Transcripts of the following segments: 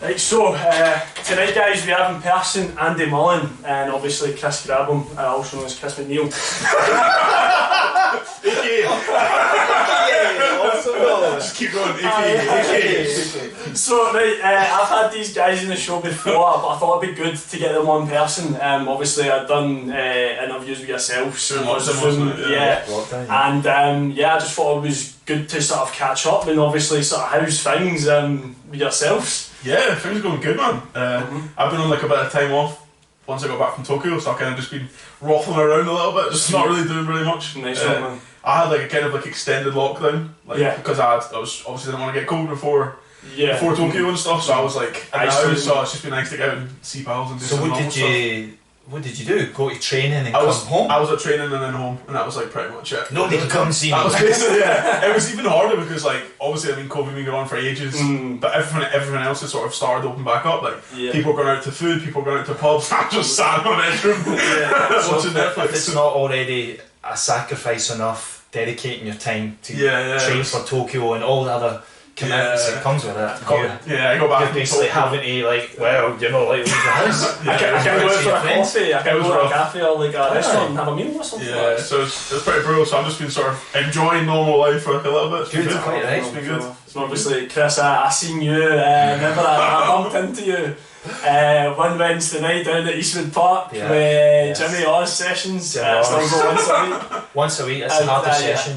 Right, so tonight, guys, we have in person Andy Mullen and obviously Chris Grabham, also known as Chris McNeil. Just keep going. So, right, I've had these guys in the show before, but I thought it'd be good to get them on person. Obviously, I've done interviews with yourself, and I just thought it was good to sort of catch up and obviously sort of how's things with yourselves. Yeah, things are going good, man. I've been on like a bit of time off once I got back from Tokyo, so I've kind of just been waffling around a little bit, just not really doing very much. Nice one, man. I had like a kind of like extended lockdown, because I was obviously didn't want to get COVID before Tokyo and stuff, so I was like in the house, so it's just been nice to get out and see pals and do some normal stuff. What did you do? Go to training and come home? I was at training and then home, and that was like pretty much it. Nobody could come and see me. That was basically, it was even harder because like obviously COVID been going on for ages, but everything else has sort of started to open back up. Like people going out to food, people going out to pubs. I'm just sat in my bedroom watching Netflix. If it's not already a sacrifice enough, dedicating your time to train for Tokyo and all the other commitments that comes with it. I go back. You're basically having to leave the house. I can't go out for a coffee, I can't go to a cafe or like a restaurant and have a meal or something. Yeah, so it's pretty brutal, so I've just been sort of enjoying normal life for like a little bit. It's quite right. It's been good. So obviously, Chris, I seen you, remember I bumped into you one Wednesday night down at Eastwood Park with Jimmy Oz sessions. Still go once a week, it's a harder session,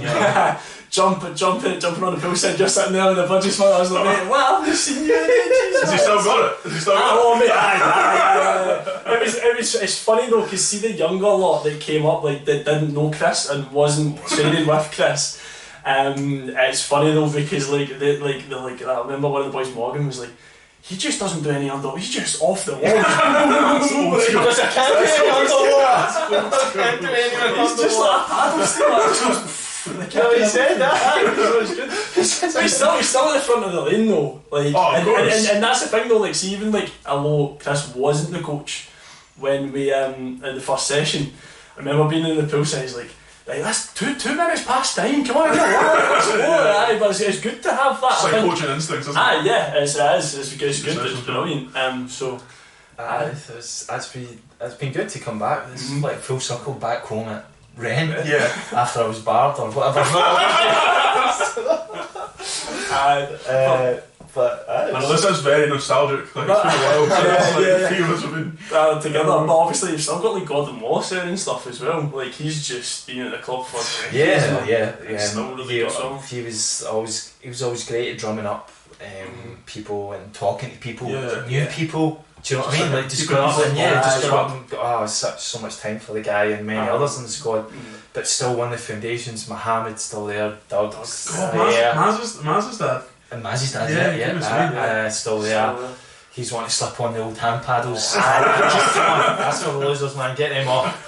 jumping on the poolside, just sitting there with the budgie smile. I was like, mate, well, I've seen you. Has he still got it? Oh, mate, it's funny though, because see the younger lot that came up, like, that didn't know Chris and wasn't training with Chris. It's funny though, because I remember one of the boys, Morgan, was like, he just doesn't do any underwater, he's just off the wall. Because I can't do any underwater. He's just like a paddle steamer. He said that. It was good. He's still at the front of the lane though. Like, and that's the thing though. Like, see, even like, although Chris wasn't the coach when we in the first session, I remember being in the poolside. He's like, that's 2 minutes past time. Come on, let's go. But it's good to have that. It's like coaching instincts, isn't it? Yeah, it is. It's good. It's brilliant. It's been good to come back. It's like full circle back home at Ren. After I was barred or whatever. I know this is very nostalgic. Like, it's been a while since few of us have been together. But obviously, you've still got like Gordon Moss there and stuff as well. Like, he's just been at the club for He was always great at drumming up people and talking to people, new people. Do you know what I mean? Like, just going up and so much time for the guy and many others in the squad, but still one of the foundations. Mohammed's still there, Doug's there. Maz's dad. And Mazzy's dad, still there. He's wanting to slip on the old hand paddles. That's what losers, man. Get them off.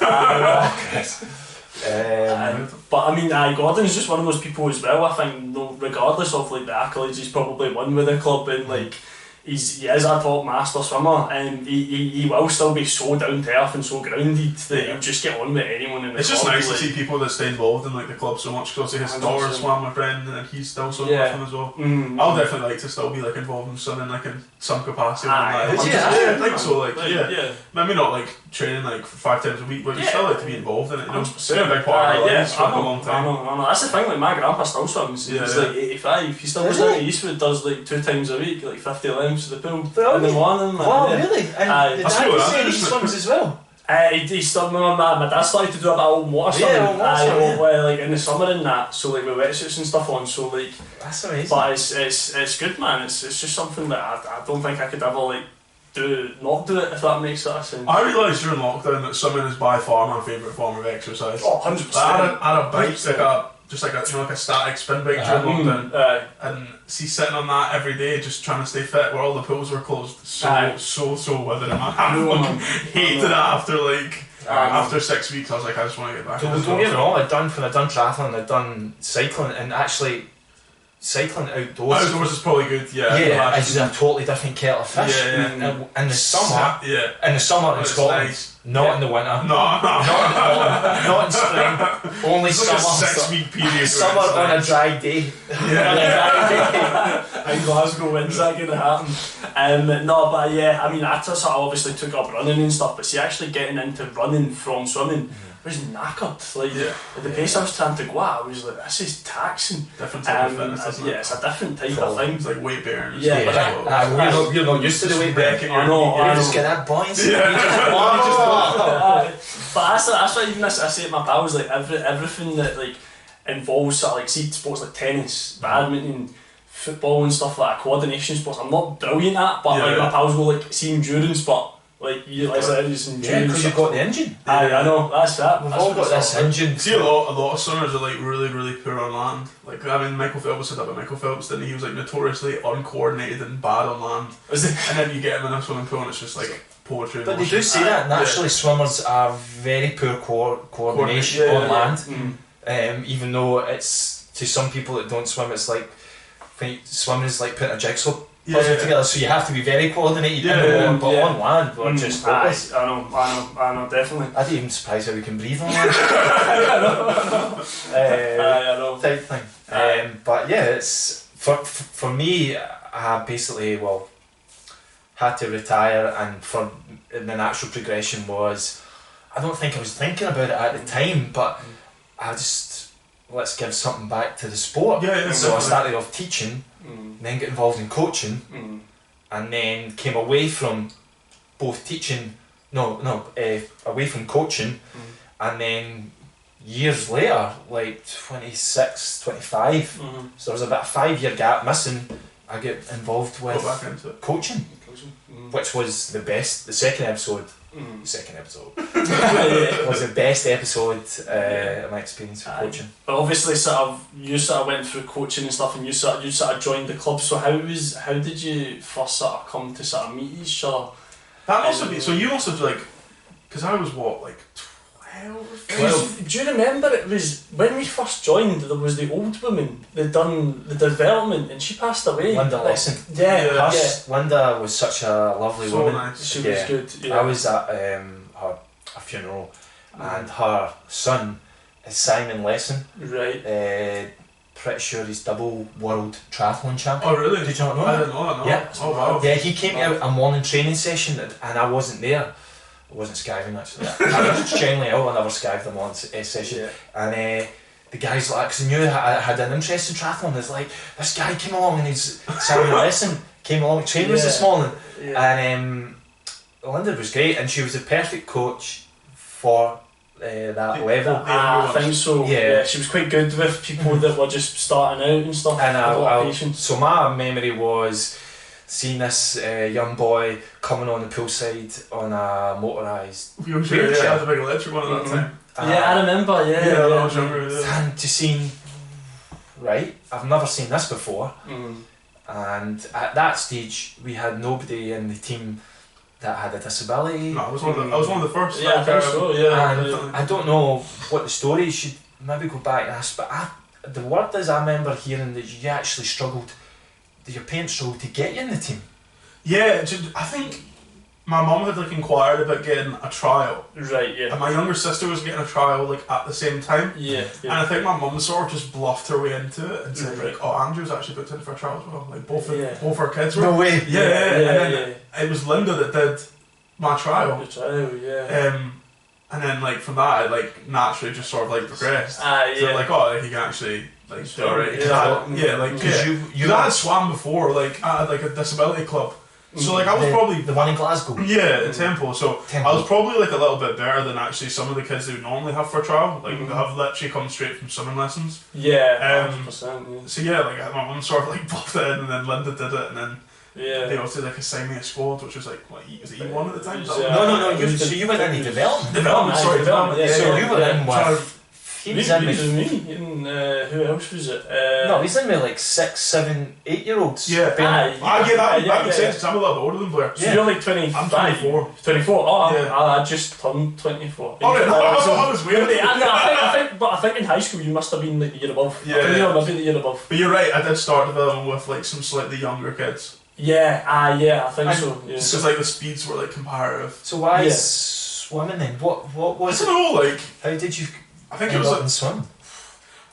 But I mean, Gordon's just one of those people as well. I think, regardless of like the accolades he's probably won with the club, and like he is a top master swimmer, and he will still be so down to earth and so grounded that he'll just get on with anyone in the club. It's just nice to see people that stay involved in like the club so much, because his daughter swam my friend and he's still swimming with him as well. I'll definitely like to still be like involved in swimming like in some capacity. I think so. Maybe not like training like 5 times a week, but you still like to be involved in it. You know, it's a big part of it. He's swum a long time. I know. That's the thing. Like, my grandpa still swims. He's like 85. He still goes down to Eastwood, does like 2 times a week, like 50 laps to the pool in the morning. Really? And did Dad say he swims as well? He still, my dad started to do a bit of water swimming, like in the summer and that, so like with wetsuits and stuff on, so like, that's amazing. But it's good, man. It's just something that I don't think I could ever like not do it, if that makes sense. I realised during lockdown that swimming is by far my favourite form of exercise. 100%. I had a bike, like a static spin bike during lockdown, and sitting on that every day, just trying to stay fit, where all the pools were closed, so withered, and I hated it after 6 weeks. I was like, I just want to get back. Don't get me wrong, when I'd done triathlon, I'd done cycling, and actually cycling outdoors. Outdoors is probably good, it's a totally different kettle of fish. In the summer, in Scotland, nice. Not in the winter. No. Not in spring. Only it's summer. Like a 6 week period. Summer on a dry day. in Glasgow, when's that going to happen? No, but yeah, I mean, I sort of obviously took up running and stuff, but see, actually getting into running from swimming was knackered. Like, at the pace I was trying to go at, I was like, this is taxing. Different type of fitness, isn't it? Yeah, it's a different type of thing. It's like weight bearing. You're not used to the weight bearing. I know. You just get that buoyancy. But that's why even I say to my pals, like everything that like involves sort of like sports like tennis, badminton, football and stuff like that, coordination sports, I'm not brilliant at, but like my pals will like see endurance, but like you realise that it's endurance. Yeah, because you've got the engine. I know, that's that. We've all got this engine. See, a lot of swimmers are like really poor on land. Like, I mean, Michael Phelps said that about Michael Phelps, didn't he? He was like notoriously uncoordinated and bad on land. And then you get him in a swimming pool and it's just like poetry. But they do say that naturally swimmers are very poor coordination on land. Even though it's, to some people that don't swim, it's like swimming is like putting a jigsaw puzzle together, so you have to be very coordinated in the water, but on land we're just hopeless. I know, definitely. I'm even surprised how we can breathe on land. I know. Type thing. But yeah, it's for me, I basically had to retire, and the natural progression was, I don't think I was thinking about it at the time, but I just, let's give something back to the sport. So I started off teaching, then got involved in coaching, and then came away from both teaching, away from coaching, and then years later, like 26, 25, so there was about a 5-year gap missing, I get involved with coaching, which was the second episode was the best episode of my experience with coaching. But obviously you went through coaching and stuff, and you sort of joined the club, so how did you first sort of come to sort of meet each other? That must have been, so you must have like, because I was like 12? Do you remember it was when we first joined, there was the old woman that done the development and she passed away. Linda Lesson. Linda was such a lovely woman. Nice. She was good. I was at her funeral, and her son is Simon Lesson. Right. Pretty sure he's double world triathlon champion. Oh really? Did you not know? I didn't know that. No. Yeah. Oh wow. Yeah, he came out a morning training session and I wasn't there. I wasn't skiving actually. I was genuinely ill. I never skived them on session. And the guys like, because I knew I had an interest in triathlon. It's like, this guy came along and he's Simon Lesson came along and trained with us this morning. And Linda was great, and she was the perfect coach for that level. I think so. Yeah, she was quite good with people that were just starting out and stuff. And so my memory was seeing this young boy coming on the poolside on a motorised wheelchair. Yeah, I had a big electric one at that time. I remember, yeah, I was younger. And to see, I've never seen this before. And at that stage, we had nobody in the team that had a disability. No, I was one of the first. Yeah, I think so, And I don't know what the story is, should maybe go back and ask, but the word is, I remember hearing that you actually struggled, that your parents struggled to get you in the team. Yeah, I think my mum had like inquired about getting a trial. Right, yeah. And my younger sister was getting a trial like at the same time. Yeah. And I think my mum sort of just bluffed her way into it and said like, oh, Andrew's actually booked in for a trial as well. Like both our kids were. No way. Yeah. And then it was Linda that did my trial. The trial, yeah. And then like from that, it like naturally just sort of like progressed. So like, oh, he can actually like do alright. Because you had swam before, like at like a disability club. So like I was probably the one in Glasgow. Yeah, at Temple. So I was probably like a little bit better than actually some of the kids who normally have for a trial. Like they have literally come straight from swimming lessons. Yeah, 100%. So yeah, like my mum sort of like bluffed it in, and then Linda did it, and then they also like assigned me a squad, which was like what, was it E1 at the time? No. So you went into development. Development. Yeah, so you were in with. He was in with me, and who else was it? No, he's in with like 6, 7, 8-year-olds. Yeah, that makes sense because I'm a little bit older than Blair. So you're like 25. I'm 24. 24. Oh, I just turned 24. Oh, I was weird. I think in high school you must have been like the year above. Yeah, maybe the year above. But you're right. I did start development with like some slightly younger kids. Yeah, I think so. Yeah. Because like the speeds were like comparative. So why swimming then? What was it? I don't know. Like how did you? I think it was like swim.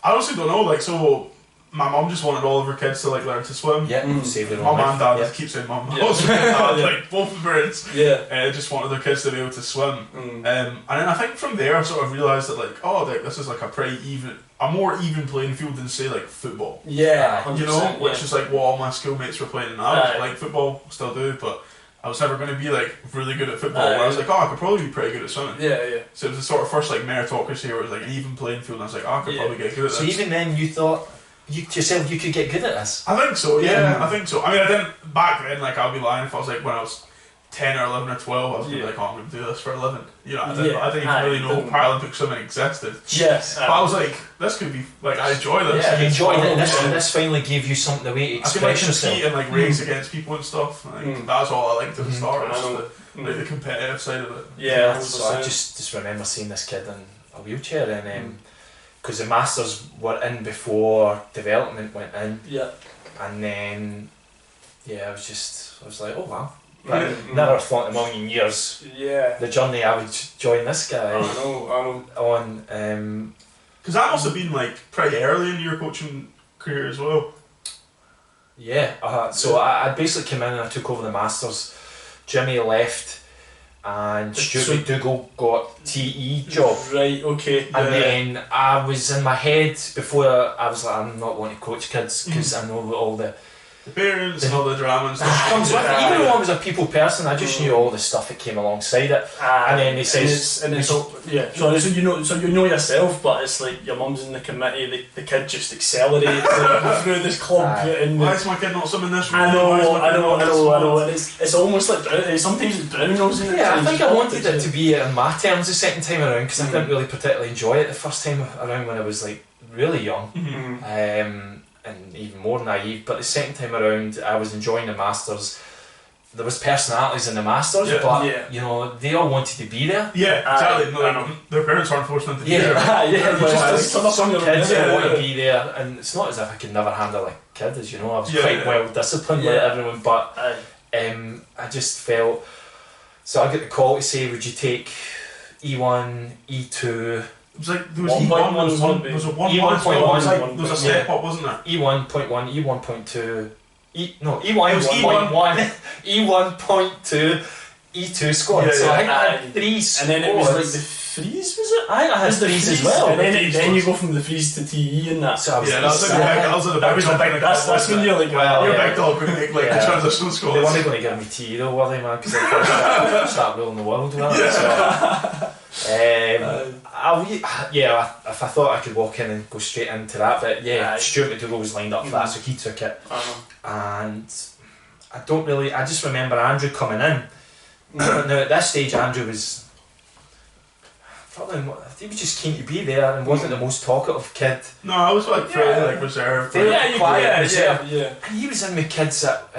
I honestly don't know. Like so, my mum just wanted all of her kids to like learn to swim. Yeah, save their own mum life. and dad. Yeah. I keep saying mum. Also, dad, like both the parents. Yeah. Just wanted their kids to be able to swim. And then I think from there I sort of realised that like, oh, like, this is like a more even playing field than say like football. Yeah, you know, which is like what all my schoolmates were playing. And I was like football, still do, but I was never going to be like really good at football. Where I was like, oh, I could probably be pretty good at swimming. Yeah. So it was the sort of first like meritocracy where it was like an even playing field, and I was like, oh, I could probably get good at this. So even then, you thought you yourself you could get good at this? I think so. Yeah, I think so. I mean, I didn't back then. Like, I'll be lying if I was like when I was 10 or 11 or 12, I was gonna be like, oh, I'm going to do this for a living. You know, I didn't even really know Paralympic swimming existed. Yes. But I was like, this could be, like, I enjoy this. Yeah, I enjoyed it. This finally gave you something to way to express yourself. I can like compete and like race against people and stuff. Like, that's all I liked at the start. Like the competitive side of it. Yeah, so I just remember seeing this kid in a wheelchair, and because the masters were in before development went in. Yeah. And then, I was like, oh wow. But never thought in a million years the journey I would join this guy I know. on. Because that must have been like pretty early in your coaching career as well. Yeah, so I basically came in and I took over the Masters. Jimmy left and Stuart McDougall got TE job. Right, okay. And then I was in my head before I was like, I'm not wanting to coach kids because I know all the parents and all the drama and stuff. Comes with it. Even though I was a people person, I just knew all the stuff that came alongside it. And then they say, so you know yourself, but it's like your mum's in the committee. The kid just accelerates through this club. Why is my kid not swimming this? I know. And it's almost like sometimes it's Brownells. Yeah, I think I wanted it to be on my terms the second time around because I didn't really particularly enjoy it the first time around when I was like really young. And even more naive, but the second time around I was enjoying the Masters. There was personalities in the Masters, but you know, they all wanted to be there. Yeah, exactly. Their parents aren't forced them to be there. Some kids want to be there, and it's not as if I could never handle a kid, as you know. I was quite well disciplined with everyone, but I just felt. So I get the call to say, would you take E1, E2? It was like there was E1, there was a 1.1, there was a step up, wasn't there? E1.1, E1.2, E1.1, E1.2, E2 squad. So I think I had 3 squads. And then it was like the freeze, was it? I had 3s as well. And then you go from the freeze to TE and that. So that's when you're like, your big dog would make like the transitional squad. They weren't going to give me TE though, were they, man? Because I start ruling the world with that. If I thought I could walk in and go straight into that, but Stuart McDougall was lined up for that, so he took it. And I just remember Andrew coming in. Now at this stage, Andrew was he was just keen to be there and wasn't the most talkative kid. No, I was like pretty reserved. Quiet, reserved. And he was in with kids that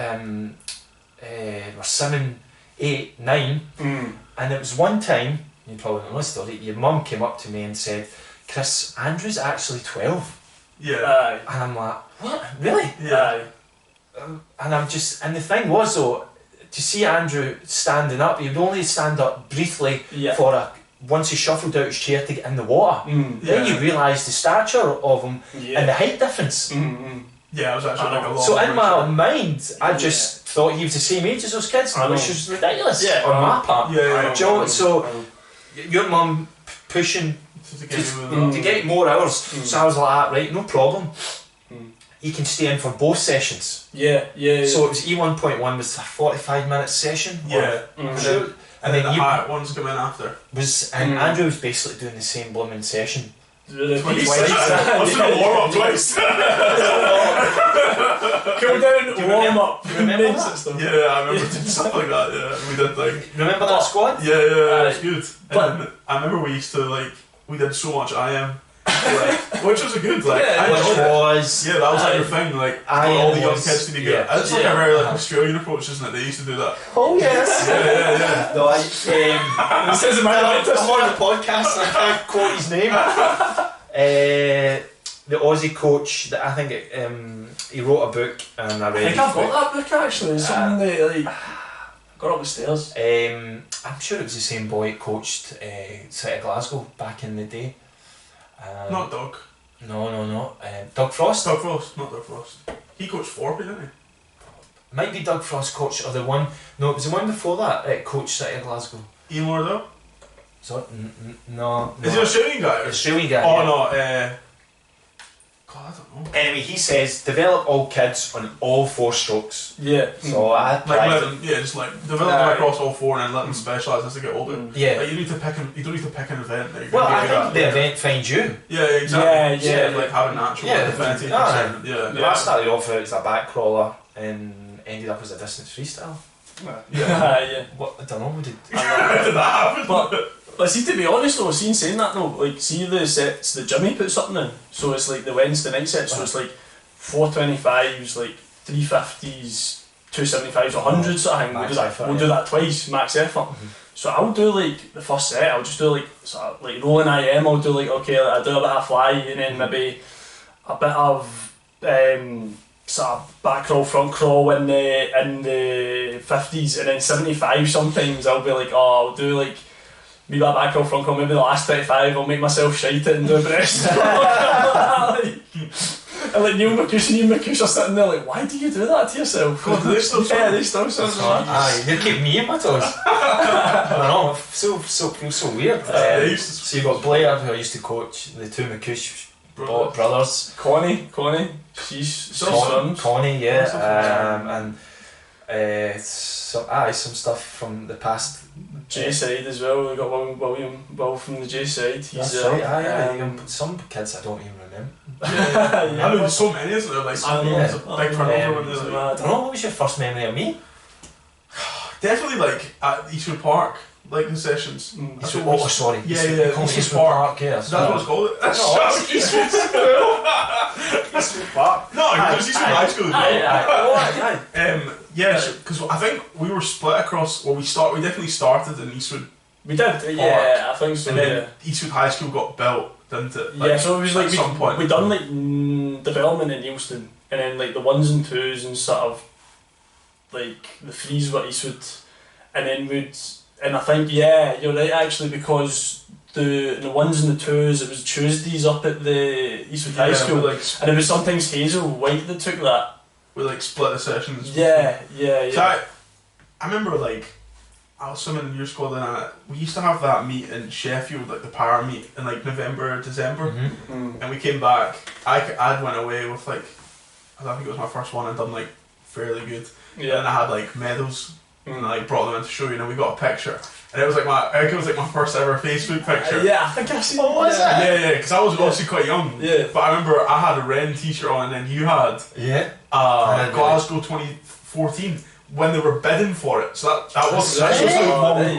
were 7, 8, 9, and it was one time. You probably don't know this story. Your mum came up to me and said, "Chris, Andrew's actually 12." Yeah. And I'm like, "What? Really?" Yeah. And the thing was though, to see Andrew standing up, he would only stand up briefly once he shuffled out his chair to get in the water. Then you realise the stature of him and the height difference. Yeah, I was actually like a lot. So in my mind, I just thought he was the same age as those kids, which was ridiculous on my part. So your mum pushing to get more hours, so I was like, right, no problem. He can stay in for both sessions. So it was E1.1 was a 45-minute session. And then the hard ones come in after. And Andrew was basically doing the same blooming session. Twice. I was doing a warm-up twice. Cool down, warm-up. Remember that? Yeah, I remember doing something like that. Yeah, we did like. Remember that squad? Yeah, it was good. But I remember we used to we did so much IM. Which was a good that was like your thing, like all the young kids to be good. It's like a very Australian approach, isn't it? They used to do that. Oh yes. Yeah. No, I'm on the podcast and I can't quote his name. The Aussie coach that I think he wrote a book and I read. I think I've got that book actually. It's something that got up the stairs. I'm sure it was the same boy that coached City of Glasgow back in the day. Not Doug. No. Doug Frost? Doug Frost, not Doug Frost. He coached Forby, didn't he? Might be Doug Frost coach, or the one... No, it was the one before that, coach City of Glasgow. Ian Wardell? So, no. Is he an Australian guy? Australian guy, Oh, yeah. no, God, I don't know. Anyway, he says, develop all kids on all 4 strokes. Yeah. So I tried just like develop them across all 4 and then let them specialise as they get older. Yeah. Like, you don't need to pick an event. Well, I think the event finds you. Yeah, exactly. Yeah. Like have a natural event. I started off out as a back crawler and ended up as a distance freestyle. Yeah. What, I don't know, what did that happen? But see, to be honest though, saying that though, like see the sets that Jimmy puts something in. So it's like the Wednesday night set, so it's like 425s, like 350s, 275s, 100s sort of thing. We'll do that twice, max effort. So I'll do like the first set, I'll just do like sort of, like rolling IM, I'll do like okay, like, I'll do a bit of fly and then maybe a bit of sort of back crawl, front crawl in the 50s, and then 75 sometimes I'll be like, oh, I'll do like maybe a back crawl, front crawl, maybe the last 25 I'll make myself shite it and do a breast. And like Neil McCuish are sitting there like, why do you do that to yourself? God, they still they still sound like aye, you keep me in my toes. I don't know, so weird. So you've got Blair, who I used to coach, the 2 McCuish brothers. Connie, she's son. Connie, yeah. And some stuff from the past. J side as well. We got Will from the J side. That's right. Some kids I don't even remember. I know there's so many, isn't there? Like it's a big turnover when there's I don't know. What was your first memory of me? Definitely like at Eastwood Park, like the sessions. Sorry. Yeah. Eastwood Park. Yeah. That's what it's called. Eastwood School. Eastwood Park. No, it was Eastwood High School as well. Yeah, because I think we were split across. Well, we definitely started in Eastwood. We did, Park, I think so. And then Eastwood High School got built, didn't it? Like, so it was like at some point we done like development in Eilston, and then like the 1s and 2s and sort of like the 3s were Eastwood, and then and I think you're right actually, because the 1s and the 2s, it was Tuesdays up at the Eastwood High School, and it was sometimes Hazel White that took that. We like split the sessions. Yeah. So I remember like I was swimming in your squad and we used to have that meet in Sheffield, like the para meet in like November, December, and we came back. I'd went away with like, I think it was my first one and done like fairly good. Yeah. And I had like medals and I like brought them in to show you, and we got a picture. And it was like my first ever Facebook picture. Yeah, I think I've seen what was that? Yeah, because I was obviously quite young. Yeah. But I remember I had a Ren t-shirt on and then you had Glasgow 2014 when they were bidding for it. So that was probably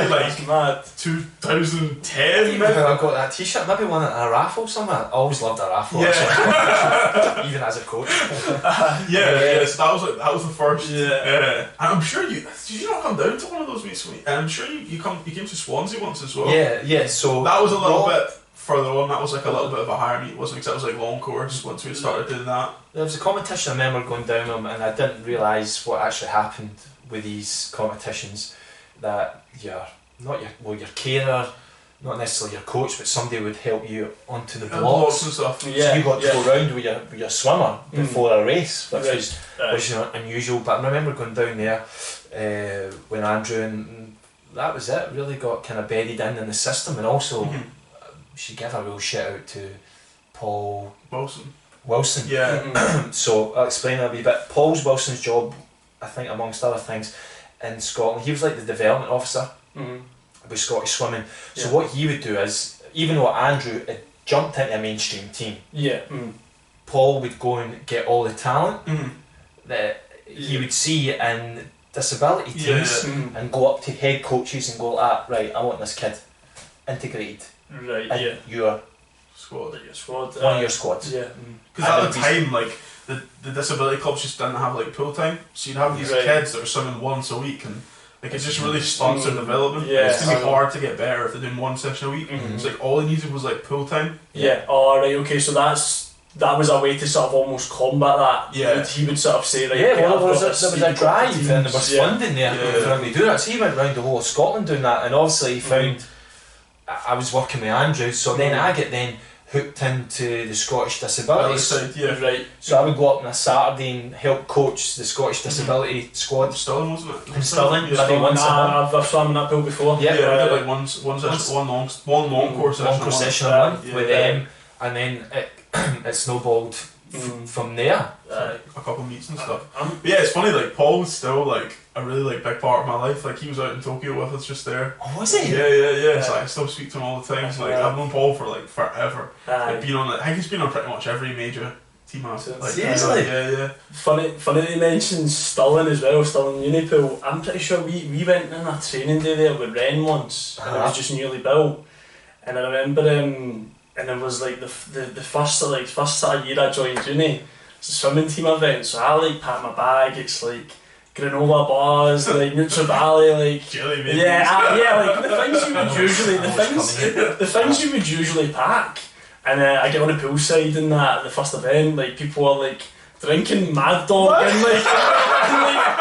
like mad. 2010 maybe. I got that t-shirt, maybe won it in a raffle somewhere. I always loved a raffle. Yeah. Even as a coach. So that was the first. And I'm sure did you not come down to one of those meets with me? And I'm sure you came to Swansea once as well. Yeah, so that was a little bit further on. That was like a little bit of a higher meet, wasn't it? Because that was like long course once we started doing that. There was a competition I remember going down them, and I didn't realise what actually happened with these competitions, that your carer, not necessarily your coach, but somebody would help you onto the blocks and stuff. So you got to go round with your swimmer before a race, which was unusual. But I remember going down there when Andrew, and that was it. Really got kind of bedded in the system, and also she gave a real shout out to Paul Wilson. Yeah. So I'll explain a wee bit. Wilson's job, I think, amongst other things, in Scotland, he was like the development officer with Scottish swimming. So what he would do is, even though Andrew had jumped into a mainstream team, Paul would go and get all the talent that he would see in disability teams and go up to head coaches and go, right, I want this kid integrated in your squad. One of your squads. Yeah. Because at the time, like the disability clubs just didn't have like pool time, so you'd have these kids that are swimming once a week, and like it just really stunts their development. It's gonna be hard to get better if they're doing one session a week. So like all they needed was like pool time. Yeah. Oh right. Okay. So that was a way to sort of almost combat that. Yeah. He would sort of say like, there was a drive and there was funding there for him to do that. So he went round the whole of Scotland doing that, and obviously he found I was working with Andrew. So then I get hooked into the Scottish Disabilities. Right. So I would go up on a Saturday and help coach the Scottish Disability squad. Stirling, wasn't it? In Stirling, maybe once a month. I've swum in that pool before. Yeah, I did like one long course session a month with them, and then it snowballed from there. A couple of meets and stuff. But yeah, it's funny, like Paul's still like a really like big part of my life. Like he was out in Tokyo with us just there. Oh, was he? Yeah. So I still speak to him all the time. So, like I've known Paul for like forever. Like, been on, I think he's been on pretty much every major team I've like, seriously? Yeah. Funny that you mentioned Stirling as well, Stirling Unipool. I'm pretty sure we went on a training day there with Ren once, and it was just newly built. And I remember and it was like the first sort of year I joined uni. It's a swimming team event, so I like pack my bag. It's like granola bars, like Nutri-Valley, like jelly babies. Like the things you would usually pack. And I get on a poolside in the first event, like people are like drinking Mad Dog and like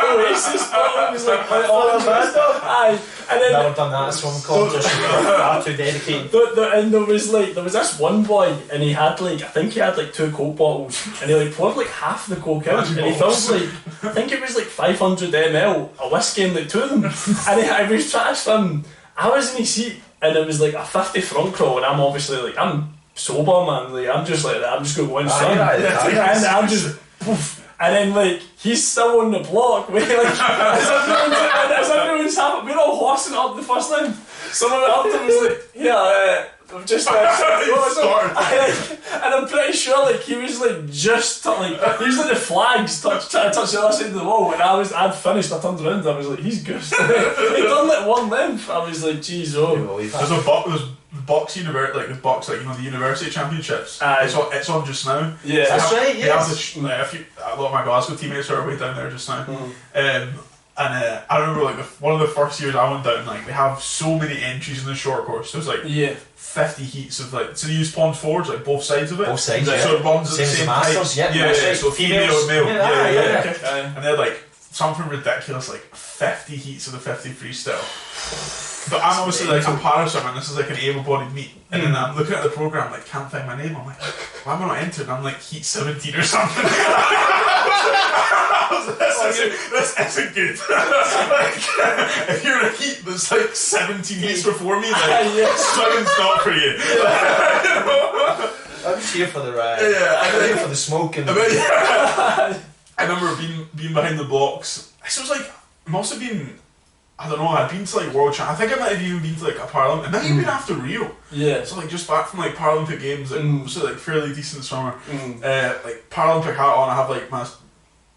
Oasis bottles, like all Mad Dog. Aye. And then never done that at swim competition. Far too dedicated. And there was this one boy, and he had like, I think he had like 2 Coke bottles, and he like poured like half the Coke out, and he filled like, I think it was like 500 ml of whiskey in like 2 of them. And I was trying to swim. I was in his seat, and it was like a 50 front crawl, and I'm obviously like, I'm sober, man. Like I'm just like that. I'm just gonna go in swim, and I'm just poof. And then like he's still on the block, where like as everyone's having, we're all horsing up the first line. Someone up there was like, I've just and I'm pretty sure like he was like just like he was like the flags trying to touch the other side of the wall, and I'd finished. I turned around, I was like, he's good. He done like one length. I was like, geez, There's the box the university championships. It's on just now. Yeah, that's right. Yes. A lot of my Glasgow teammates are way down there just now. And I remember like one of the first years I went down, like they have so many entries in the short course. There's like 50 heats of like, so they use pond forwards, like both sides of it. Both sides, So it runs at the same height. Yeah, so female or male. And they had like something ridiculous, like 50 heats of the 50 freestyle. But I'm obviously like a paraswimmer, and this is like an able-bodied meet. And then I'm looking at the programme, like, can't find my name. I'm like, why am I not entered? I'm like, heat 17 or something. This isn't good. Like, if you're in a heat that's like 17 heats before me, like, swimming's not for you. I'm just here for the ride. I'm here for the smoke and I remember being behind the blocks. This was like, it must have been, I don't know, I'd been to like World Champ. I think I might have even been to like a Paralympic. It might have been after Rio. Yeah. So like just back from like Paralympic Games, like so like fairly decent swimmer. Like Paralympic hat on, I have like my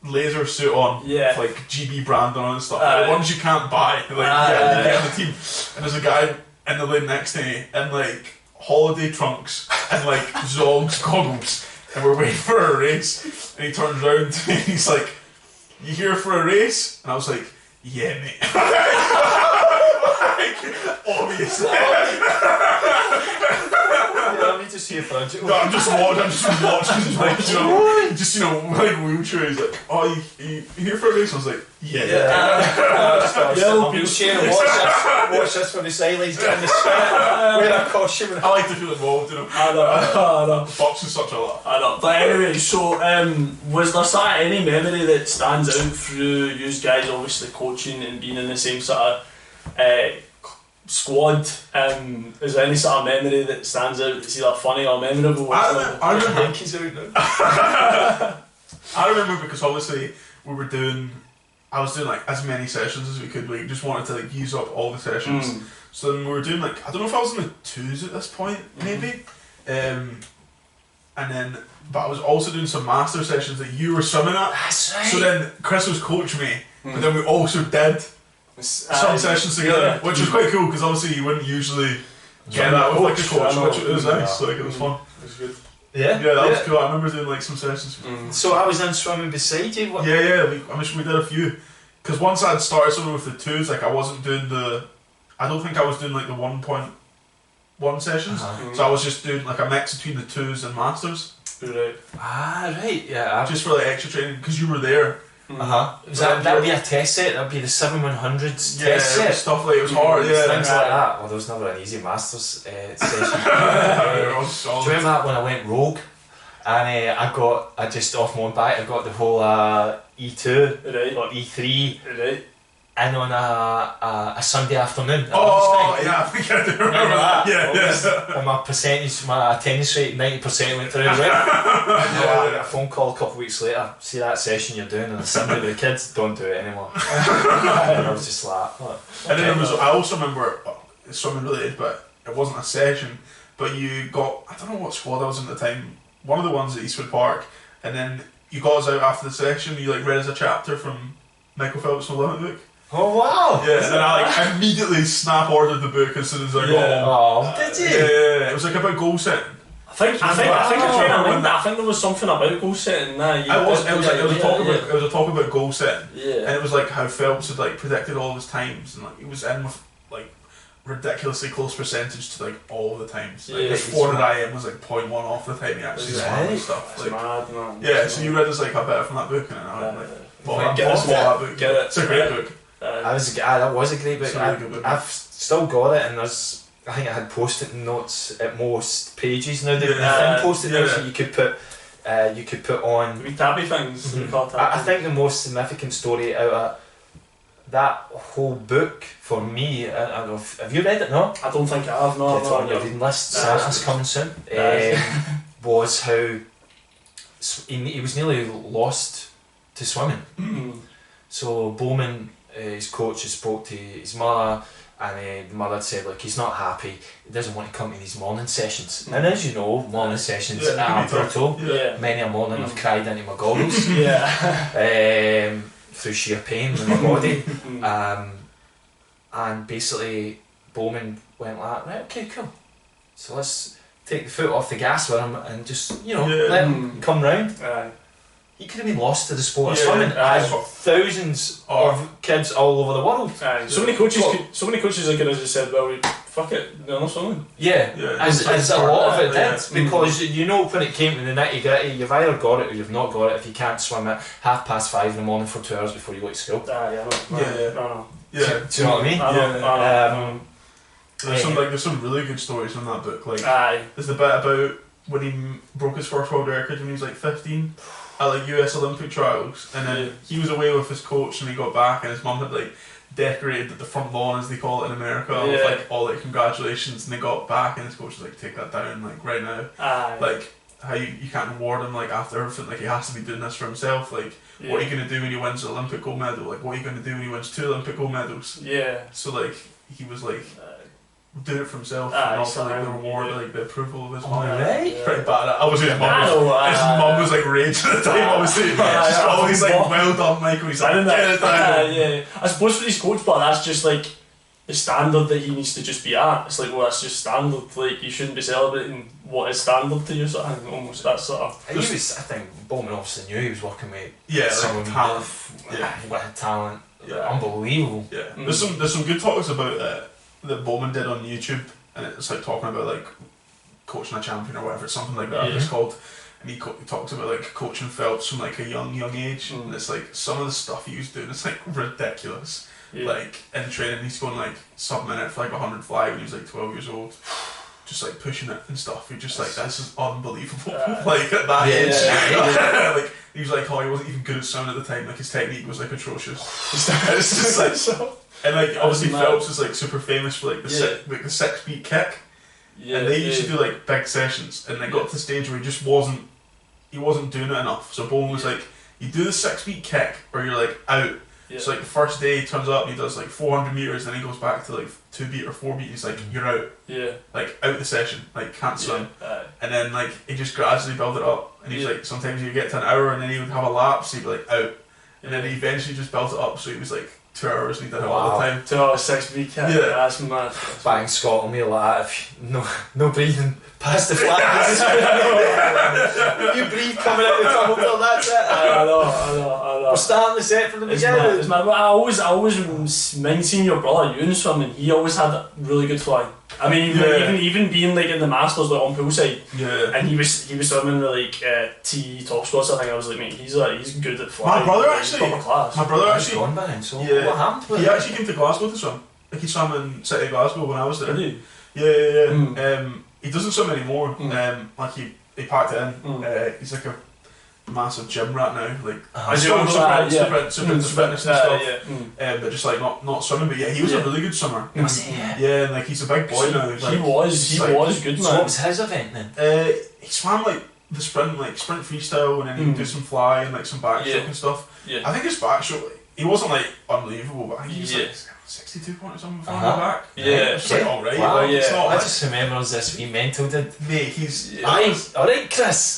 laser suit on, with like GB brand on and stuff. Like, the ones you can't buy, like you get on the team. And there's a guy in the lane next to me in like holiday trunks and like Zogs goggles, and we're waiting for a race. And he turns around to me and he's like, "You here for a race?" And I was like, "Yeah, mate." Like, obviously. I'm just here for a joke. No, I'm just watching, like, just like wheelchair. He's like, "Oh, you here for a race?" I was like, "Yeah." I just got to sit in my wheelchair and watch this from the sidelines, get in the sweat, wear a costume. I like to feel involved, I know. Boxing's such a lot. I know. But anyway, so was there any memory that stands out through you guys obviously coaching and being in the same sort of squad? Is there any sort of memory that stands out that's either funny or memorable? I remember. Hanky's out now. I remember because obviously I was doing like as many sessions as we could. We just wanted to like use up all the sessions. So then we were doing like, I don't know if I was in the 2s at this point, maybe. But I was also doing some master sessions that you were swimming at. That's right. So then Chris was coaching me, but then we also did some sessions together, which was quite cool because obviously you wouldn't usually get that with like a coach, which it was nice. Like it was fun. It was good. Yeah, that was cool. I remember doing like some sessions. So I was in swimming beside you. What? Yeah. We did a few. Because once I'd started swimming with the 2s, like I wasn't doing I don't think I was doing like the 1.1 sessions. So I was just doing like a mix between the 2s and masters. Right. Right. Yeah. Just for like extra training because you were there. That would be a test set. That would be the 7/100s test set. Stuff like it was hard. Things like that. Well, there was never an easy masters session. Do you remember that when I went rogue? And I just off my own back, I got the whole E2 or E3 in on a Sunday afternoon. I think I do remember that. Yeah. And my attendance rate, 90% went through. I got a phone call a couple of weeks later. See that session you're doing on a Sunday with the kids? Don't do it anymore. And I was just like, and then I also remember, it's something related, but it wasn't a session. But you got, I don't know what squad I was in at the time. One of the ones at Eastwood Park, and then you got us out after the session. You read us a chapter from Michael Phelps' Mullen book. Oh wow! Yeah, and then I immediately snap ordered the book as soon as I got home. Oh, did you? Yeah, it was about goal setting. I think there was something about goal setting. It was a talk about goal setting. Yeah. And it was how Phelps had predicted all his times, and he was in with ridiculously close percentage to all the times. His 4 at IM was 0.1 off the time he actually scored and stuff. That's mad, man. Yeah, so you read us a bit from that book, and I get that book. Get it. It's a great book. That was a great book. I've still got it, and I think I had post-it notes at most pages. Now the thin post-it notes that you could put on. We tabby things. I think the most significant story out of that whole book for me, I don't know have you read it? No? I don't think I have. No, it's on your reading list. Santa's coming soon. Was how he was nearly lost to swimming. So Bowman, his coach, spoke to his mother, and the mother said, "Look, he's not happy. He doesn't want to come to these morning sessions." And as you know, morning sessions are brutal. Many a morning I've cried into my goggles. Through sheer pain in my body. And basically Bowman went like, right, okay, cool. So let's take the foot off the gas with him and just, let him come round. He could have been lost to the sport of swimming, as thousands of kids all over the world. So many coaches could have just said, well, fuck it, they're not swimming. As a lot of it did, because when it came to the nitty gritty, you've either got it or you've not got it. If you can't swim at 5:30 in the morning for 2 hours before you go to school. Do you know what I mean? There's some really good stories from that book. There's the bit about when he broke his first world record when he was 15 at US Olympic trials, and then he was away with his coach, and he got back, and his mum had decorated the front lawn, as they call it in America, with all congratulations, and they got back, and his coach was take that down right now. How you can't reward him after everything, he has to be doing this for himself. What are you going to do when he wins an Olympic gold medal? What are you going to do when he wins 2 Olympic gold medals? So he was doing it for himself, and also the reward, the approval of his mum. Pretty bad. I was his mum. His mum was raging at the time. Obviously, she's always well done, Michael. He's get it down. I suppose for his coach, but that's just the standard that he needs to just be at. It's well, that's just standard. You shouldn't be celebrating what is standard to you. So I think almost that sort of. I think Bowman obviously knew he was working with someone talent. With talent, unbelievable. There's some good talks about that Bowman did on YouTube, and it's talking about coaching a champion or whatever, something like that it's called, and he talks about coaching Phelps from a young age, and it's some of the stuff he was doing is ridiculous. In training he's going sub-minute for 100 fly when he was 12 years old, just pushing it and stuff. You're just this is unbelievable. At that age, he was oh, he wasn't even good at swimming at the time. His technique was atrocious. It's just and obviously Phelps is super famous for the 6-beat kick. And they used to do big sessions, and they got to the stage where he wasn't doing it enough. So Bowman was you do the 6-beat kick or you're out. So the first day he turns up and he does 400 metres, then he goes back to 2-beat or 4-beat, he's you're out. Out the session, can't swim. And then he just gradually built it up, and he's sometimes you get to an hour and then he would have a lapse, so he'd be out. And then he eventually just built it up, so he was 2 hours and he did it all the time. 2 hours, 6 week hit. Yeah, that's mad. Bang Scotland meal like that. No breathing past the flag. You breathe coming out the tunnel, that's it. I know. We're starting the set from the beginning. It's mad. I always mind seeing your brother Ewan swimming. He always had a really good fly. I mean, even being like in the Masters, like on poolside, and he was swimming with like TE top squats. I think I was like, mate, he's good at flying. My brother actually. Gone by him, so what happened with he actually came to Glasgow to swim. Like he swam in City of Glasgow when I was there. Did he? Yeah. He doesn't swim anymore. Like he packed it in. He's like a massive gym rat now, like super into fitness and stuff. But just like not swimming. But yeah, he was a really good swimmer. Yeah, and like he's a big boy now. Like, he was good, man. So what was his event then? He swam like the sprint freestyle, and then he would do some fly and like some backstroke and stuff. I think his backstroke, he wasn't like unbelievable, but I think he was like 62 points or something before the back. It's like alright. Wow. Like, it's not I just remember this wee mental did. Mate, he's alright, Chris.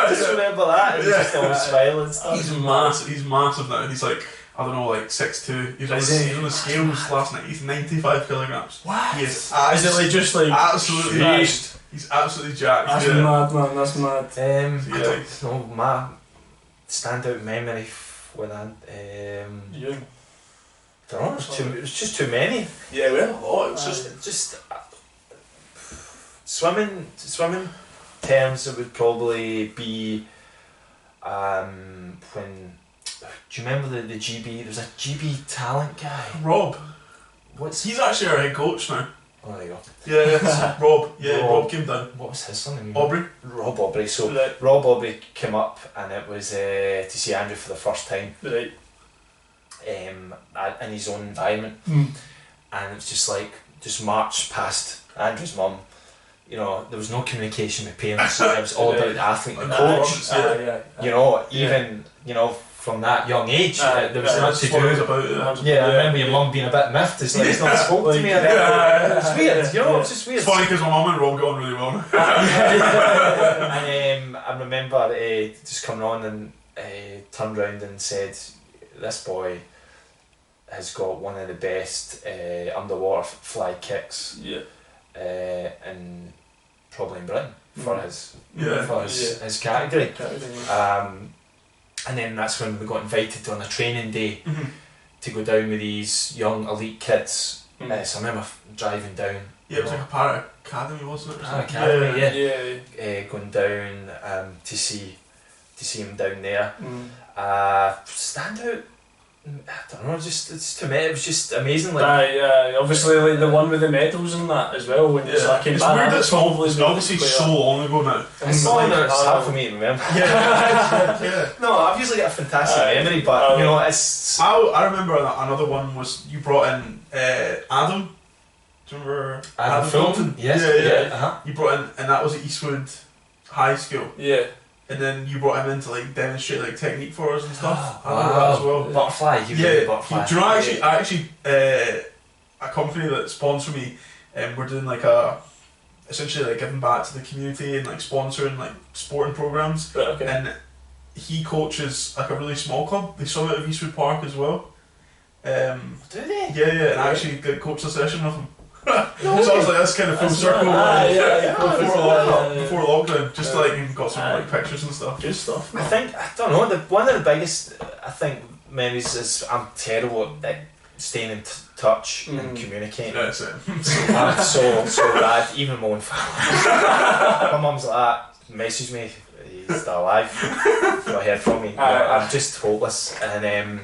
Just remember that. And he's just always smiling and stuff. He's massive now. He's like, I don't know, like 6'2". He was on the scales last night. He's 95 kilograms. What? He is it like just like absolutely jacked? He's absolutely jacked. That's mad, man. That's mad. I don't know, my standout memory when I you. I don't know, it was just too many. Yeah, we had a lot. It was just swimming terms. It would probably be when. Do you remember the GB? There was a GB talent guy. Rob. He's actually our head coach now. Oh, there you go. Yeah, Rob. Yeah, Rob came down. What was his surname? Aubrey. Rob Aubrey. So Rob Aubrey came up, and it was to see Andrew for the first time. Right. In his own environment, and it was just march past Andrew's mum. You know, there was no communication with parents. It was all about the athlete and the coach. You know, even from that young age, there was nothing to do about it. I remember your mum being a bit miffed. It's like he's not spoke to me. It's weird. You know, it's just weird. It's funny because my mum and Rob got on really well. And I remember just coming on and turned around and said, "This boy has got one of the best underwater fly kicks, and probably in Britain for his category." And then that's when we got invited on a training day to go down with these young elite kids. So I remember driving down. Yeah, it was like a para academy, wasn't it? Academy, going down to see him down there. Standout. I don't know, to me it was just amazing. Like, obviously like the one with the medals and that as well. When it's weird that it's obviously so long ago now. It's hard for me to remember. No, I've usually got a fantastic memory, but it's. I remember another one was you brought in Adam. Do you remember Adam Fulton? Yes. You brought in, and that was at Eastwood High School. Yeah. And then you brought him in to like demonstrate like technique for us and stuff. I remember that as well. Butterfly, butterfly. Do you know actually a company that sponsored me, we're doing like essentially like giving back to the community and like sponsoring like sporting programs. Right, okay. And he coaches like a really small club. They swim out of Eastwood Park as well. Do they? Yeah, and I actually coached a session with him. So I was like, that's kind of full circle. Before lockdown, just like got some like pictures and stuff. Good stuff. I don't know. One of the biggest memories is I'm terrible at staying in touch and communicating. That's it. so bad. Even my own family. My mum's like that. Message me. He's still alive. Not heard from me. I'm just hopeless. And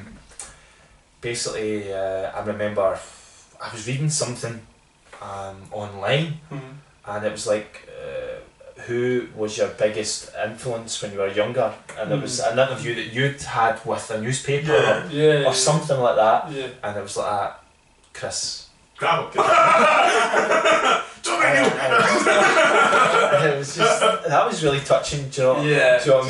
basically, I remember I was reading something online, and it was like, who was your biggest influence when you were younger? And it was an interview that you'd had with a newspaper or something like that. And it was like Chris. Grabham. It was just that was really touching. Do you know? Do you know what I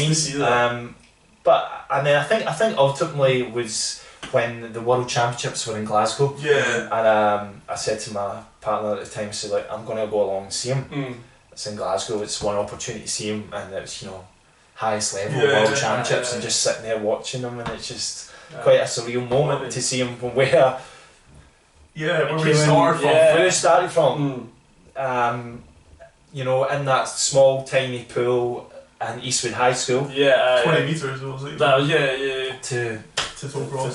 mean? But I mean, I think ultimately was when the World Championships were in Glasgow. And I said to my partner at the time, "So like, I'm going to go along and see him. It's in Glasgow. It's one opportunity to see him, and it was highest level world championships and just sitting there watching them, and it's just quite a surreal moment to see him from where we started from. You know, in that small tiny pool in Eastwood High School. 20 metres was it? To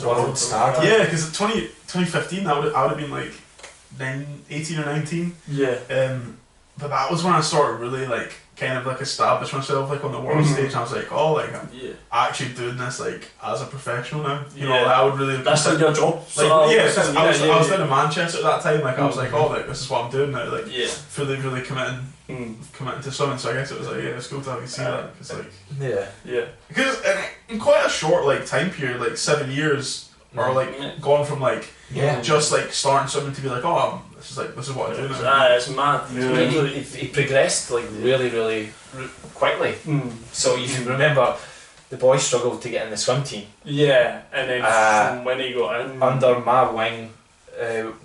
world star. Yeah, because 2015 I would have been like 18 or 19. But that was when I started really like kind of like establish myself like on the world stage. I was like, oh, like I'm actually doing this like as a professional now. You know, like, I would really. That's like your job. Like, I was down in Manchester at that time. Like I was like, oh, like this is what I'm doing now. Like fully really committing to something. So I guess it was like it's cool to have you see that because like because in quite a short like time period, like 7 years or like gone from like just like starting something to be like, oh, this is what I do now. It's mad. He progressed like really quickly. So you can remember the boys struggled to get in the swim team. And then from when he got in under my wing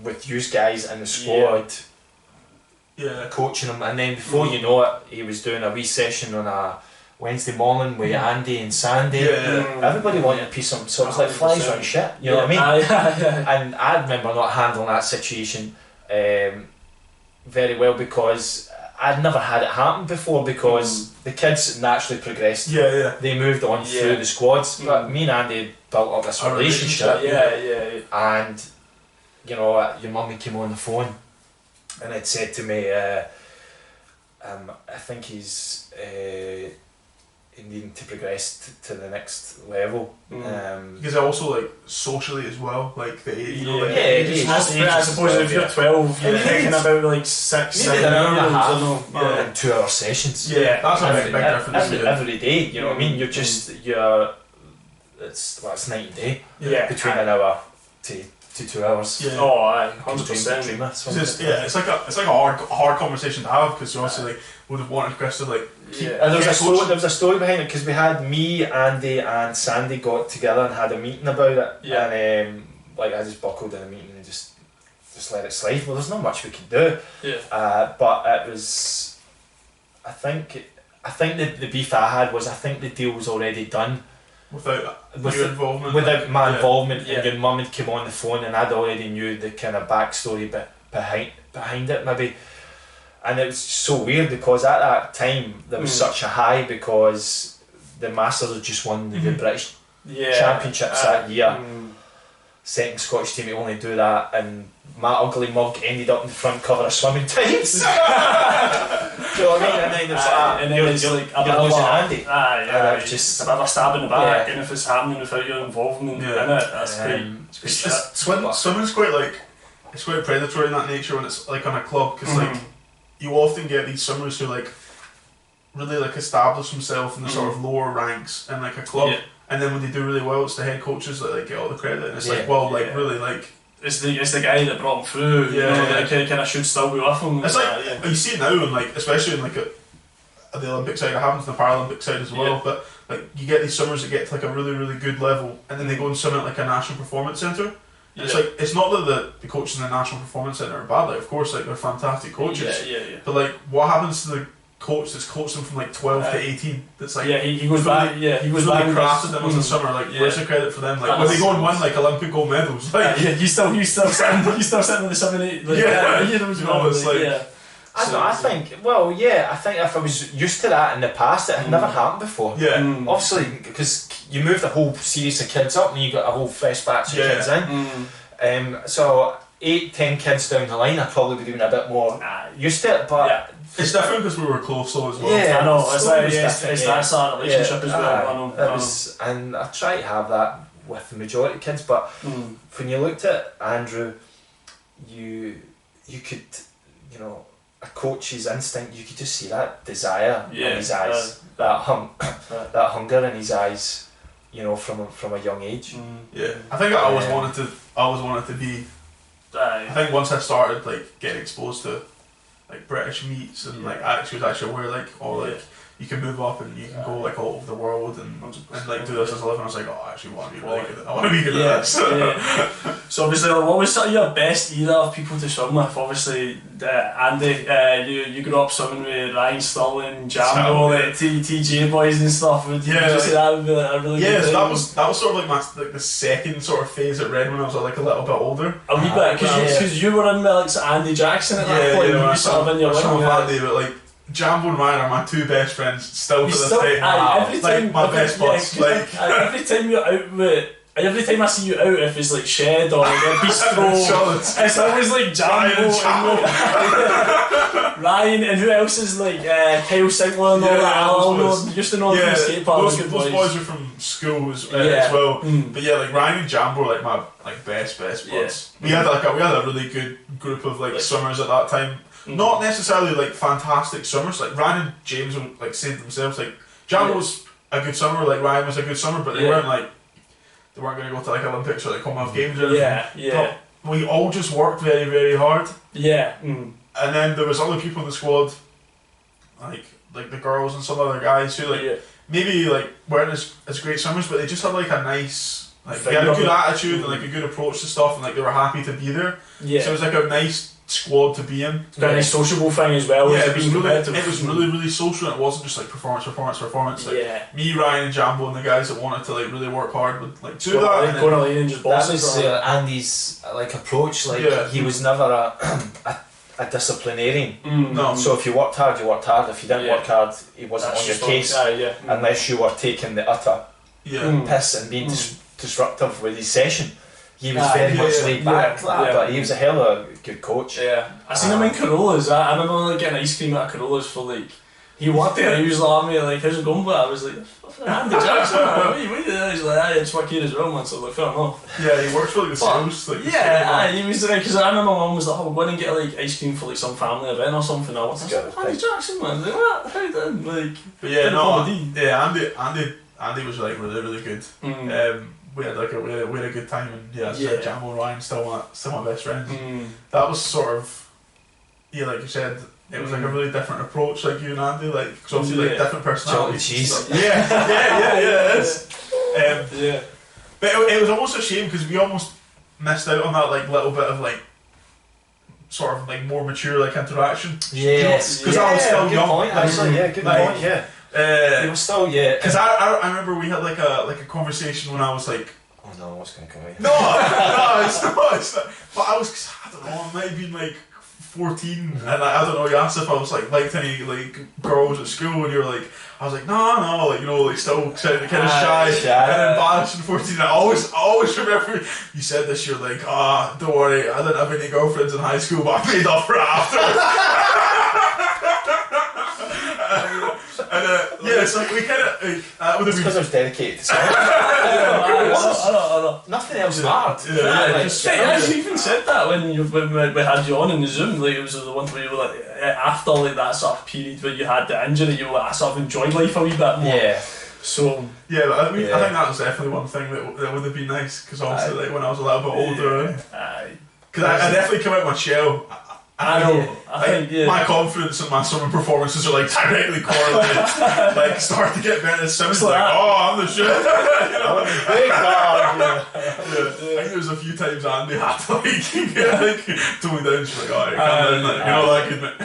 with you guys in the squad, coaching him, and then before you know it, he was doing a wee session on a Wednesday morning with Andy and Sandy. Everybody wanted a piece of him, so it was like flies around shit, you know what I mean? And I remember not handling that situation very well because I'd never had it happen before because the kids naturally progressed. They moved on through the squads, but me and Andy built up this relationship. And you know, your mummy came on the phone and had said to me, I think he's needing to progress to the next level. Because also like socially as well, like the age, you know, like I suppose if you're 12, you're thinking about like 6, 7 hours and 2 hour sessions. That's a big difference. Every day, you know what I mean? It's night and day between an hour to 2 hours. 100%. It's like a hard conversation to have because you obviously like would have wanted Chris to like. And there was a story behind it because we had me, Andy, and Sandy got together and had a meeting about it. And like I just buckled in a meeting and just let it slide. Well, there's not much we could do. But it was. I think the beef I had was I think the deal was already done. Without your involvement? Without my involvement, and your mum had come on the phone and I'd already knew the kind of backstory behind it maybe. And it was so weird because at that time there was such a high because the Masters had just won the British Championships that year. Second Scottish team to only do that, and my ugly mug ended up in the front cover of Swimming Times. Do you know what I mean? And then there's and then you're losing Andy. It's just a bit of a stab in the back, and if it's happening without your involvement in it, that's great. Swimming's quite like it's quite predatory in that nature when it's like on a club because like you often get these swimmers who like really like establish themselves in the sort of lower ranks in like a club, and then when they do really well, it's the head coaches that like get all the credit, and it's like like really like. It's the guy that brought him through. You know, that kind of should still be with him. It's like you see it now, and like especially in like the Olympic side, it happens in the Paralympic side as well. But like you get these swimmers that get to like a really good level, and then they go and swim at like a national performance centre. It's like it's not that the coaches in the national performance centre are bad. Like of course, like they're fantastic coaches. But like, what happens to the coach that's coached them from like 12 to 18? That's like he goes back. He goes back and crafted them as a summer. Like where's the credit for them? Like when they go and win like Olympic gold medals. Like you still sitting with the 7, 8. Like, it's like. I think if I was used to that in the past, it had never happened before. Obviously, because you moved a whole series of kids up and you got a whole fresh batch of kids in. So 8, 10 kids down the line, I probably would have been a bit more used to it. But it's different because we were close though as well. I know. It's that sort of relationship as well. I know. And I try to have that with the majority of kids. But when you looked at Andrew, you could, a coach's instinct, you could just see that desire in his eyes, that hunger in his eyes, from a young age. I think I always wanted to be. I think once I started like getting exposed to like British meets and like actually aware you can move up and you can go like all over the world and like do this as a living. I was like, I actually want to be really good. I want to be good at this. So obviously, what was sort of your best era of people to swim with? Obviously, Andy, you grew up swimming with Ryan Sterling, Jambo, like TJ boys and stuff. Would you say that would be like a really good thing? that was sort of like the second sort of phase at Red when I was like a little bit older. A wee bit, because you were in with like Andy Jackson at that point. You were sort of in your Andy, but like Jambo and Ryan are my two best friends still to this day. Every time, like my best buds. Like every time you're out with. Every time I see you out, if it's like Shed or like a Bistro, it's always like Jambo and Ryan, and who else is like Kyle Sinclair and all that. Used to know from the skate park. Those boys are from school as well. But yeah, like Ryan and Jambo are like my best buds. We had a really good group of like swimmers at that time. Not necessarily like fantastic swimmers. Like Ryan and James were like saying to themselves, like Jambo was a good swimmer, like Ryan was a good swimmer, but they weren't like. They weren't going to go to like Olympics or like Commonwealth Games or anything. But we all just worked very, very hard. And then there was other people in the squad, like the girls and some other guys who like maybe like weren't as great swimmers, but they just had like a nice, like they had a good attitude and like a good approach to stuff, and like they were happy to be there. So it was like a nice squad to be in. It's a very sociable thing as well. It was really social, and it wasn't just like performance. Like me, Ryan and Jambo and the guys that wanted to like really work hard would like do that. And going away and just bosses. That was Andy's like approach. Like he was never a disciplinarian. No. So if you worked hard, you worked hard. If you didn't work hard, he wasn't on your case. Unless you were taking the utter piss and being disruptive with his session. He was very much laid back, but he was a hell of a good coach. I seen him in Corollas. I remember like getting ice cream at Corollas for like. He walked in and he was like, me like, how's it going? But I was like, Andy Jackson, what are you doing? He's like, I just work here as well, man. So like, fair enough. He works for like the sales. Like, he was like, because I remember my mum was like, oh, we're going to get like ice cream for like some family event or something. I was like, Andy Jackson, man. Like, what? How you doing? Like, but Andy was like really good. We had a good time, and Jambo and Ryan still my best friends. That was sort of like you said, it was like a really different approach, like you and Andy, like because obviously like different personalities. It is. But it was almost a shame because we almost missed out on that like little bit of like sort of like more mature like interaction. Because I was still young. Point, actually, good point. He was still because I remember we had like a conversation when I was like, oh no, what's going to come out? No, it's not. But I don't know, I might have been like 14, and I don't know. You asked if I was like liked any like girls at school, and you're like, I was like, no, like like still sounding kind of shy and embarrassed and 14. I always remember you said this. You're like, don't worry, I didn't have any girlfriends in high school, but I made up for it after. So we kind of it's because I was dedicated to something. Nothing else mattered. You even said that when we had you on in the Zoom. Like it was the one where you were like, after like that sort of period where you had the injury, you were like, I sort of enjoyed life a wee bit more. So I think that was definitely one thing that would have been nice, because obviously like when I was a little bit older, because I definitely come out my shell. I know. My confidence and my swimming performances are like directly correlated. Like start to get better. It's like, I'm the shit. Big dog. I think there was a few times Andy had to like tone me down. She's like, alright, calm down. You know that good mate.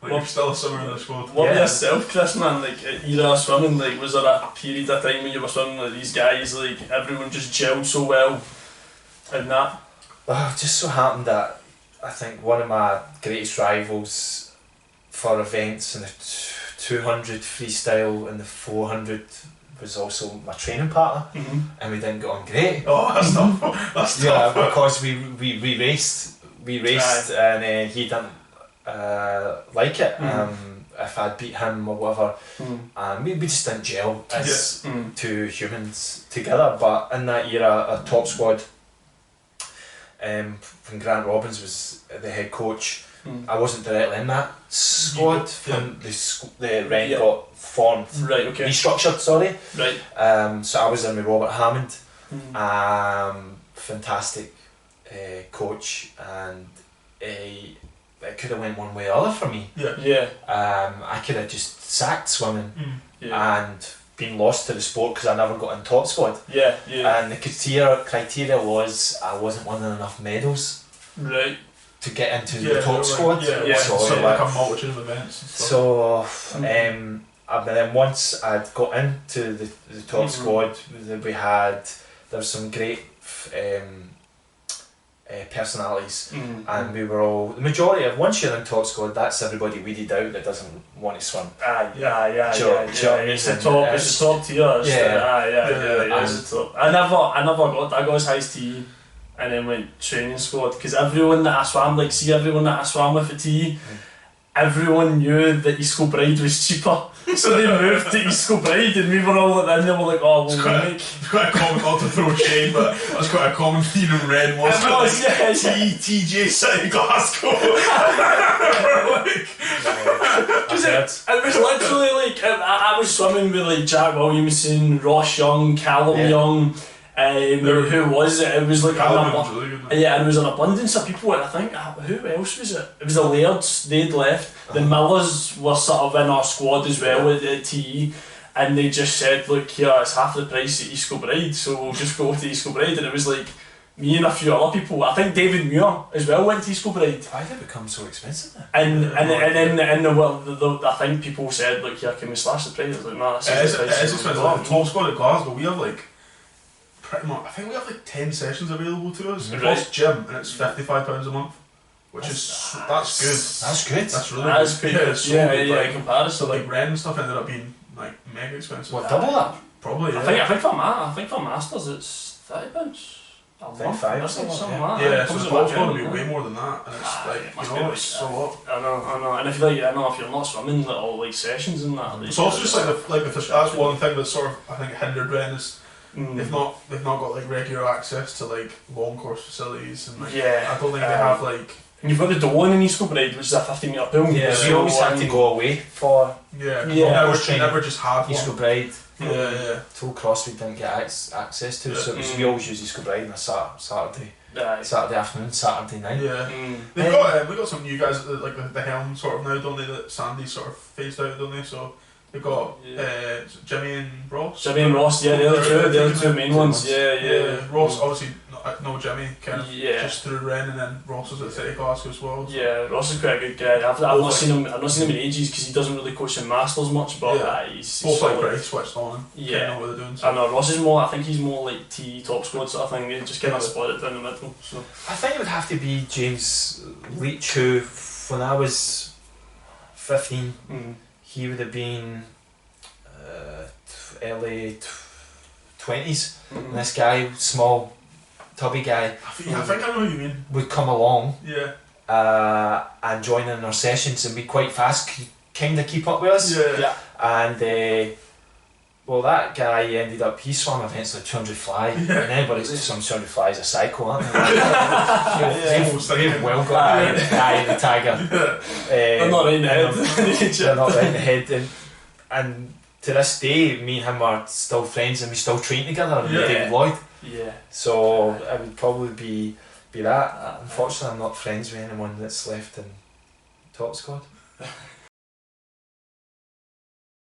Like you're still a swimmer in the squad. What about yourself, Chris, man? Like either swimming, like was there a period of time when you were swimming with these guys, like everyone just gelled so well, and that? It just so happened that I think one of my greatest rivals for events in the 200 freestyle and the 400 was also my training partner, and we didn't get on great. Oh, that's tough. Yeah, because we raced, and he didn't like it. If I'd beat him or whatever, and we just didn't gel as two humans together. But in that era, a top squad. When Grant Robbins was the head coach, I wasn't directly in that squad when the Ren got formed, restructured, sorry. So I was in with Robert Hammond, fantastic coach, and it could have went one way or the other for me. I could have just sacked swimming and been lost to the sport because I never got in top squad. Yeah. And the criteria was I wasn't winning enough medals. Right. To get into the top squad. So like a multitude of events and stuff. So and then once I'd got into the top squad, there was some great personalities, and we were all, the majority of, once you're in top squad, that's everybody weeded out that doesn't want to swim. It's the top tier. It's the top. I got as high as TE, and then went training squad, because everyone that I swam, everyone that I swam with at TE, everyone knew that East Kilbride was cheaper. So they moved to East Kilbride, and we were all at the end, they were like, oh, well, it's quite a common, not to throw shade, but that's quite a common theme in Red was TJ City Glasgow. It was literally like, I was swimming with Jack Williamson, Ross Young, Callum Young, who was it? It was like and it was an abundance of people, and I think, who else was it? It was the Lairds, they'd left. The Millers were sort of in our squad as well at TE, and they just said, look here, it's half the price at East Kilbride, so we'll just go to East Kilbride. And it was like me and a few other people. I think David Muir as well went to East Kilbride. Why did it become so expensive then? And in the world, I think people said, look here, can we slash the price? I was like, no, that's it is expensive. Like the top squad at Glasgow, we have pretty much, I think we have 10 sessions available to us, plus gym, and it's £55 a month. Which is, that's good. That's good. That's really good. Yeah, it's so good. In comparison. So rent and stuff ended up being mega expensive. What, double that? Probably, yeah. I think for Masters it's £30 a month. Something like that. Yeah, so the top's going to be way more than that. And it's it's a lot. I know. And if you're not swimming all sessions and that. It's also just that's one thing that sort of, I think, hindered Ren is they've not got regular access to long course facilities, and I don't think they have And you've got the Dolan in East Kilbride, which is a 50-metre pool. Yeah, so we always had to go away for. Never just had East Kilbride. Yeah. Toll Cross we didn't get access to, so we always use East Kilbride on a Saturday afternoon, Saturday night. Yeah. We got some new guys the helm sort of now, don't they? That Sandy sort of phased out, don't they? So we got Jimmy and Ross. They're the two main ones. Yeah. Ross obviously no Jimmy, kind of just through Ren, and then Ross was at City Glasgow as well. So. Yeah, Ross is quite a good guy. I've not seen him in ages because he doesn't really coach in Masters much, but he's both pretty switched on. Know what they're doing. So. I know Ross is more. I think he's more like TE top squad sort of thing. They just kind of split it down the middle. So I think it would have to be James Leach, who when I was 15, he would have been early 20s. And this guy, small, tubby guy, I think I know what you mean, would come along and join in our sessions and be quite fast, kind of keep up with us. And that guy ended up, he swam events like 200 fly, and anybody who's swum 200 fly is a psycho, aren't they? They've well got eye in the tiger. They're not right in the head. They're not right in the head, and to this day, me and him are still friends, and we still train together with David Lloyd. So it would probably be that. Unfortunately, I'm not friends with anyone that's left in top squad.